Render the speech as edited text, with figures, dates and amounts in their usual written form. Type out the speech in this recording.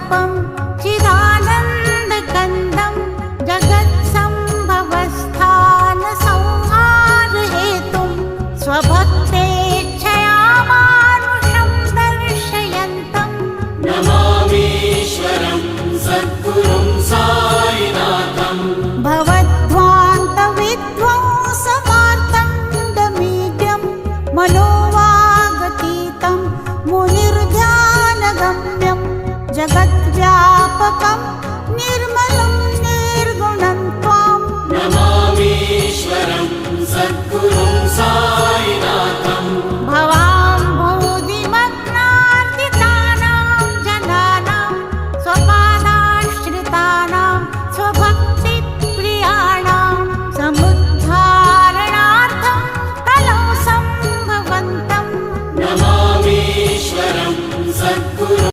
स्वरूपं चिदानन्दकन्दं जगत्सम्भवस्थानसंहारहेतुं स्वभक्तेच्छया मानुषं दर्शयन्तं नमामीश्वरं सद्गुरुं साईनाथं भवद्ध्वान्तविध्वंसमार्तण्डमीड्यं मनोवागतीतं मुनिर्ध्यानगम्यं जगद्व्यापकं निर्मलं निर्गुणं त्वां नमामीश्वरं सद्गुरुं साईनाथं भवाम्भोधिमग्नार्दितानां जनानां स्वपादाश्रितानां स्वभक्तिप्रियाणां समुद्धारणार्थं कलौ सम्भवन्तं नमामीश्वरं सद्गुरुं